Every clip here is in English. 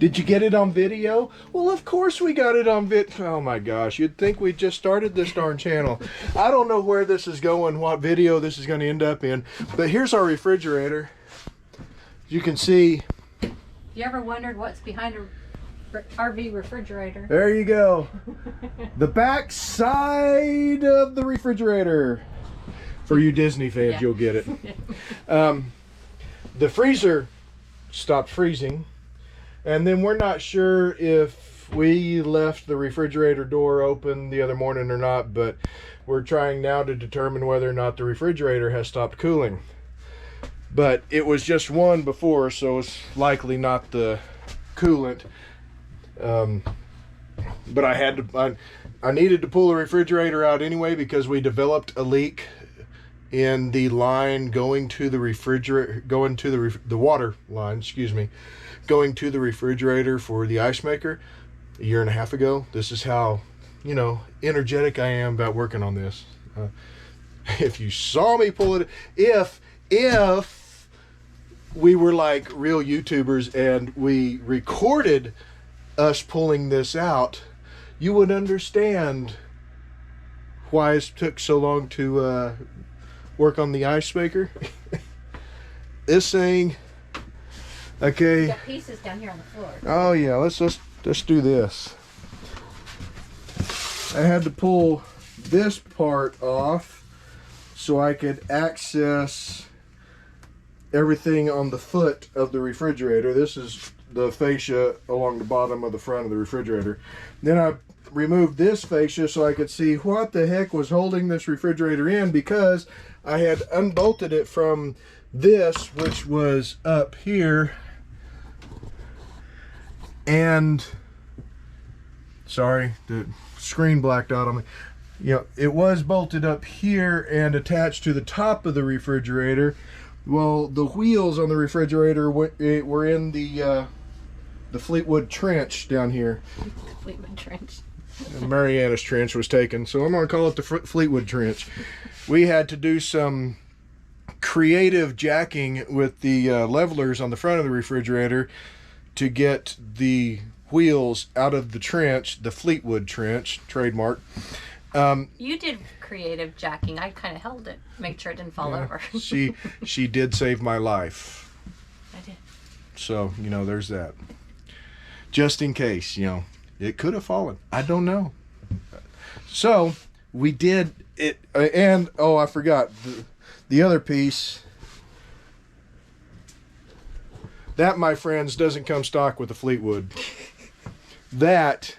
Did you get it on video? Well, of course we got it on oh my gosh, you'd think we just started this darn channel. I don't know where this is going, what video this is going to end up in, but here's our refrigerator. You can see. You ever wondered what's behind a RV refrigerator? There you go. The back side of the refrigerator. For you Disney fans, you'll get it. The freezer stopped freezing, and then we're not sure if we left the refrigerator door open the other morning or not, but we're trying now to determine whether or not the refrigerator has stopped cooling. But it was just one before, so it's likely not the coolant. But I needed to pull the refrigerator out anyway because we developed a leak in the line going to the refrigerator, the water line, excuse me, going to the refrigerator for the ice maker a year and a half ago. This is how, you know, energetic I am about working on this. If you saw me pull it, if we were like real YouTubers and we recorded us pulling this out, you would understand why it took so long to work on the ice maker. This thing, okay. You got pieces down here on the floor. Oh yeah, let's do this. I had to pull this part off so I could access everything on the foot of the refrigerator. This is the fascia along the bottom of the front of the refrigerator. Then I removed this fascia so I could see what the heck was holding this refrigerator in, because I had unbolted it from this, which was up here, and sorry, the screen blacked out on me. You know, it was bolted up here and attached to the top of the refrigerator. Well, the wheels on the refrigerator were in the Fleetwood Trench down here. Fleetwood Trench. Mariana's Trench was taken, so I'm going to call it the Fleetwood Trench. We had to do some creative jacking with the levelers on the front of the refrigerator to get the wheels out of the trench, the Fleetwood Trench, trademark. You did creative jacking. I kind of held it, make sure it didn't fall over. she did save my life. I did. So, you know, there's that. Just in case, you know, it could have fallen. I don't know. So we did it, and oh, I forgot the other piece. That, my friends, doesn't come stock with the Fleetwood. That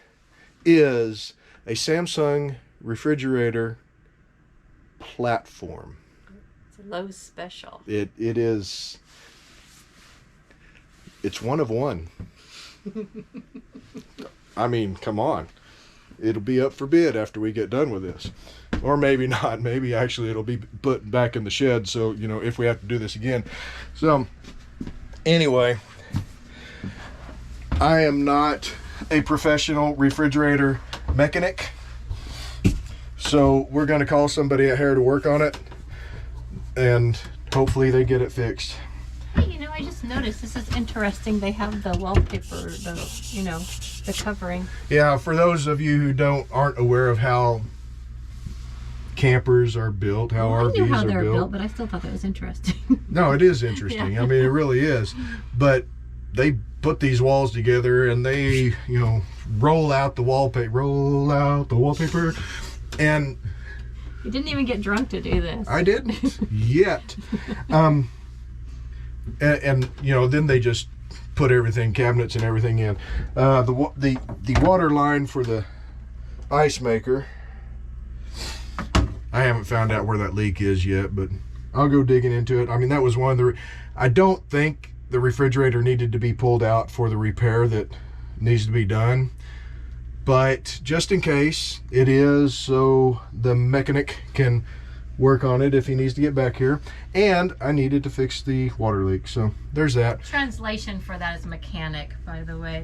is a Samsung refrigerator platform. It's a Lowe's special. It is. It's one of one. I mean, come on. It'll be up for bid after we get done with this. Or maybe not. Maybe actually it'll be put back in the shed, so, you know, if we have to do this again. So, anyway, I am not a professional refrigerator mechanic. So, we're going to call somebody out here to work on it, and hopefully they get it fixed. Hey, you know, I just noticed, this is interesting. They have the wallpaper, the covering. Yeah, for those of you who aren't aware of how campers are built, how RVs are built. I knew how they're built, but I still thought that was interesting. No, it is interesting. Yeah. I mean, it really is. But they put these walls together and they, you know, roll out the wallpaper, and you didn't even get drunk to do this. I didn't yet. And you know, then they just put everything, cabinets and everything in. The water line for the ice maker, I haven't found out where that leak is yet, but I'll go digging into it. I mean, that was one of the I don't think the refrigerator needed to be pulled out for the repair that needs to be done, but just in case it is, so the mechanic can work on it if he needs to get back here. And I needed to fix the water leak, so there's that. Translation for that is mechanic, by the way.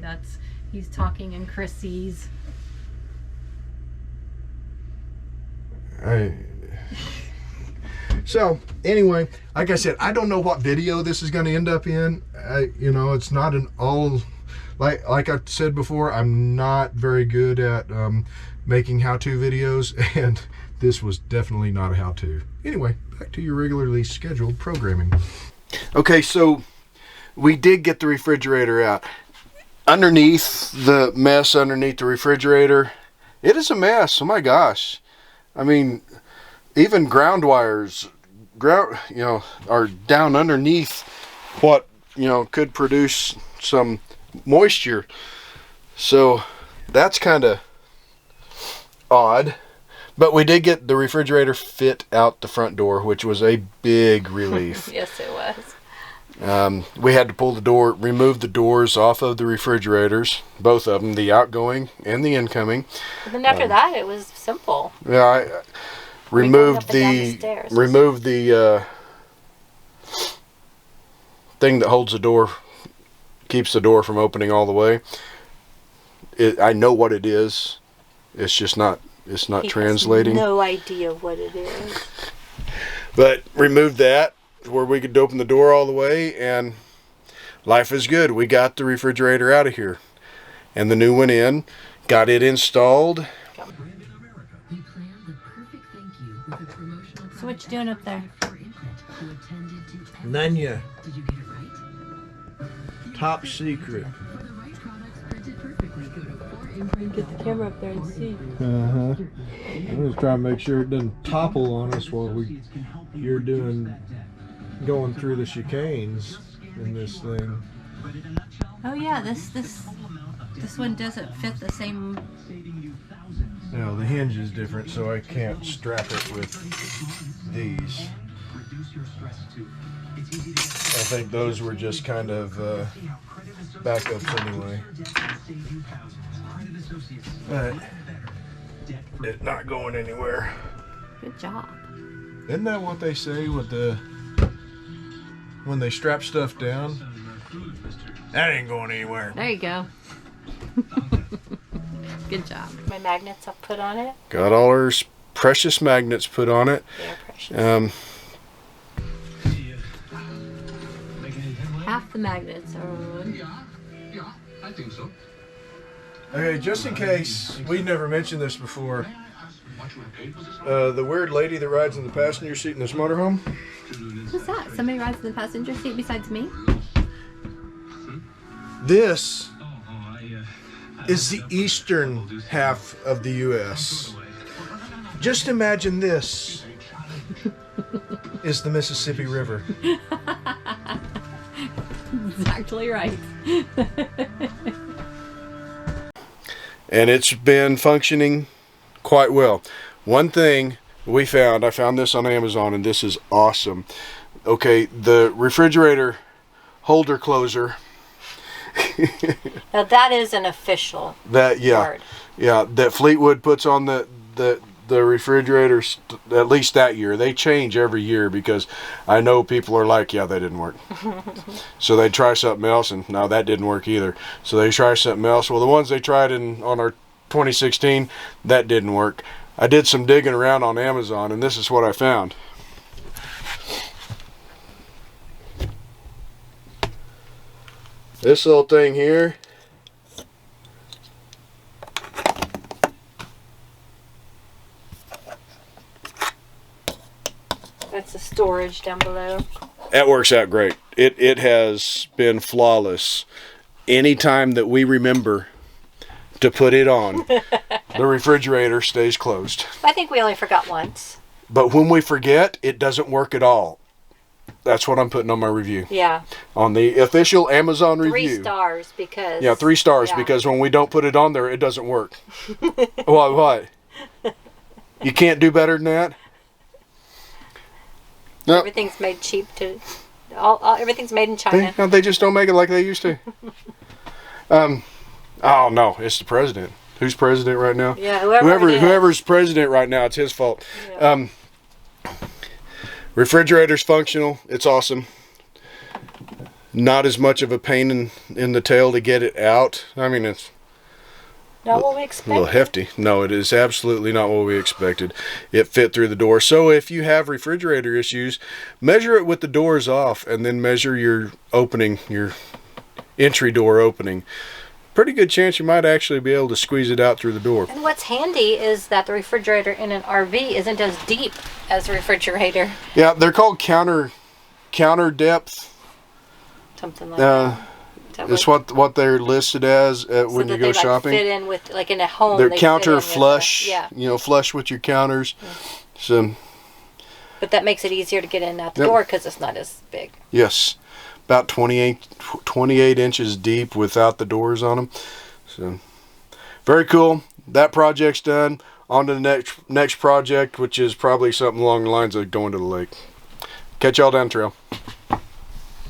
He's talking in Chrissy's. So anyway, like I said, I don't know what video this is going to end up in. You know, it's not an all like I said before, I'm not very good at making how-to videos, and this was definitely not a how-to. Anyway, back to your regularly scheduled programming. Okay, so we did get the refrigerator out. Underneath the mess underneath the refrigerator, it is a mess. Oh my gosh. I mean, even ground wires, are down underneath what, could produce some moisture. So that's kind of odd. But we did get the refrigerator fit out the front door, which was a big relief. Yes, it was. We had to remove the doors off of the refrigerators, both of them, the outgoing and the incoming. But then after that, it was simple. Yeah, I removed the thing that holds the door, keeps the door from opening all the way. I know what it is. It's just not. It's not translating. No idea what it is. But removed that where we could open the door all the way, and life is good. We got the refrigerator out of here, and the new one in. Got it installed. So what you doing up there? Nanya. Top secret. Get the camera up there and see. I'm just trying to make sure it doesn't topple on us while you're going through the chicanes in this thing. Oh yeah, this one doesn't fit the same. No, the hinge is different, so I can't strap it with these. I think those were just kind of backups anyway. But it's not going anywhere. Good job. Isn't that what they say with when they strap stuff down? That ain't going anywhere. There you go. Good job. My magnets I'll put on it. Got all our precious magnets put on it. They're precious. Half the magnets are on. Yeah, I think so. Okay, just in case, we never mentioned this before. The weird lady that rides in the passenger seat in this motorhome. Who's that? Somebody rides in the passenger seat besides me? This is the eastern half of the U.S. Just imagine this is the Mississippi River. Exactly right. And it's been functioning quite well. One thing I found this on Amazon, and this is awesome. Okay, the refrigerator holder closer. Now that is an official word. Yeah, that Fleetwood puts on the refrigerators, at least that year. They change every year because I know people are like, yeah, that didn't work. So they try something else, and no, that didn't work either. So they try something else. Well, the ones they tried on our 2016, that didn't work. I did some digging around on Amazon, and this is what I found. This little thing here. That's the storage down below. That works out great. It has been flawless. Anytime that we remember to put it on, the refrigerator stays closed. I think we only forgot once. But when we forget, it doesn't work at all. That's what I'm putting on my review. Yeah. On the official Amazon review. 3 stars because... Yeah, 3 stars because when we don't put it on there, it doesn't work. What? You can't do better than that? No. Everything's made cheap to... everything's made in China. They just don't make it like they used to. Oh, no. It's the president. Who's president right now? Yeah, whoever's president right now, it's his fault. Yeah. Refrigerator's functional. It's awesome. Not as much of a pain in the tail to get it out. I mean, it's not what we expected. A little hefty. No, it is absolutely not what we expected. It fit through the door. So if you have refrigerator issues, measure it with the doors off, and then measure your opening, your entry door opening. pretty good chance you might actually be able to squeeze it out through the door. And what's handy is that the refrigerator in an RV isn't as deep as a refrigerator. Yeah, they're called counter depth. Something like that. It's what they're listed as when you go shopping. Fit in with, like in a home. They're they counter fit in flush. yeah. You know, flush with your counters. So. But that makes it easier to get in and out the door because it's not as big. Yes, about 28 inches deep without the doors on them. So, very cool. That project's done. On to the next project, which is probably something along the lines of going to the lake. Catch y'all down the trail.